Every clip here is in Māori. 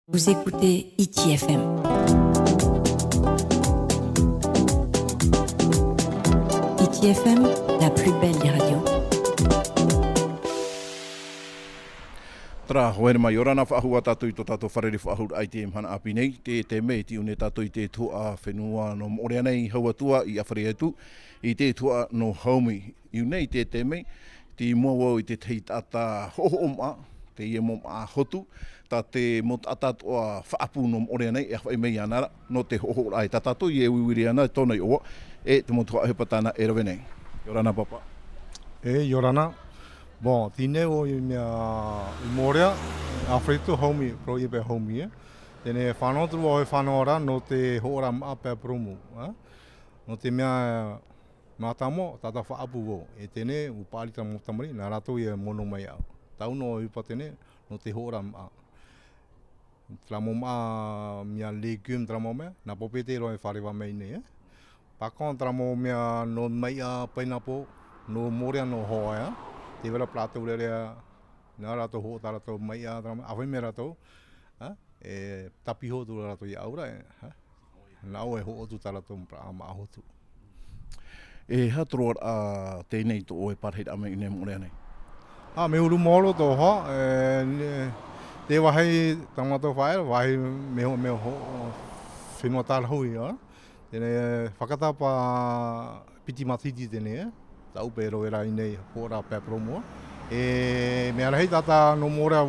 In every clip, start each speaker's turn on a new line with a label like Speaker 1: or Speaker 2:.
Speaker 1: Vous écoutez ITFM. ITFM, la plus belle des radios.
Speaker 2: Tra hoere mai orana whaahua tātou I tō tātou wharere whaahura ai te mhana api nei, te mei ti une tātou I te tua whenua no morea nei haua tua I awhare atu, I te tua no haumi. I unei te mei, ti mua wau I te tei tata hoho o maa, te ia mo maa hotu, ta te mo tata toa whaapu no morea nei, e hawai mei anara, no te hoho ai ta tātou I e wiwiri ana, tōna I oa, e te mo tua hepatana e rawe nei. Yorana papa.
Speaker 3: Yorana. Bom, tine o minha memória a frente home pro ir home tene whanau tu o whanau ora no te hora apa promo no te mea matamo tata whaapu o e tene u pali tamu tamari na rato I mono mai au tau no I patene no te hora tramo ma mia legume tramo me na popete ro e wharewa mai ne pakon tramo mea no mai a pineapple no moria no hoa te vera plato rea na rato ho ta rato mai a drama a me rato e tapi ho tu rato I aura na o e ho tu ta rato pra ma ho tu
Speaker 2: e hatro a te nei to o e parhit ame I ne morea nei
Speaker 3: me uru molo to ho te wahai tamato fire wahai me ho fino tal ho I tene whakata pa piti matiti tene tau pero era I nei hora pe promo e me arahei tata no mora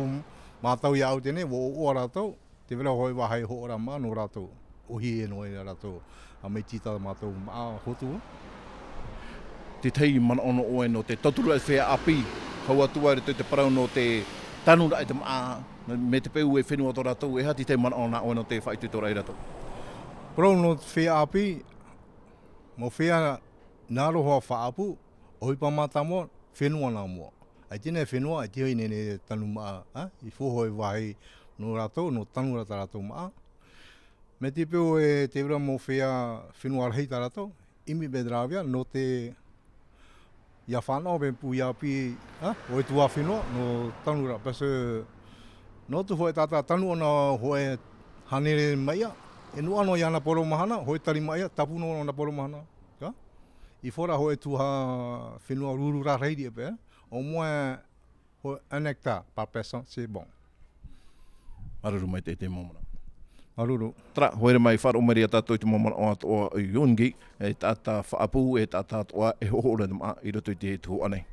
Speaker 3: matau I au tene wo o rato te vera hoi wahai hora ma no rato o hi no I rato a me tita matau ma hotu
Speaker 2: te tei mana ono o no te toturu e whea api haua tua re te parau no te tanu rai te maa me te peu e whenua to rato e hati te mana ona o no te whaituto rai rato
Speaker 3: parau no whea api mo whea naro hoa whaapu oi pa matamo whenua nā mua. Ai tēnei whenua, ai tihoi nene tanu maa, I whohoi wahi no rato, no tanu rata rato maa. Me te peo e te wera mo whea whenua rahi ta rato, imi bedrawia no te ia whanau me pu ia pi, oi tua whenua, no tanu rata. Pasu, no tu hoi tata tanu ana hoi hanere maia, e no ano ia na poro mahana, hoi tari maia, tapu no na poro mahana. I fora hoi tuha whenua ruru rā reiri e pēr, o mua hoi anekta par person, c'est bon.
Speaker 2: Maruru mai te momona.
Speaker 3: Maruru.
Speaker 2: Tra, hoere mai wharo meri a tātou I te momona o atoa I Yungi, e tātā whaapu, e tātā atoa e hohora na maa, I roto I te tuho anei.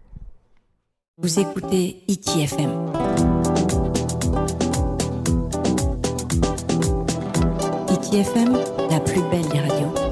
Speaker 1: Vous écoutez ITFM. ITFM, la plus belle des radios.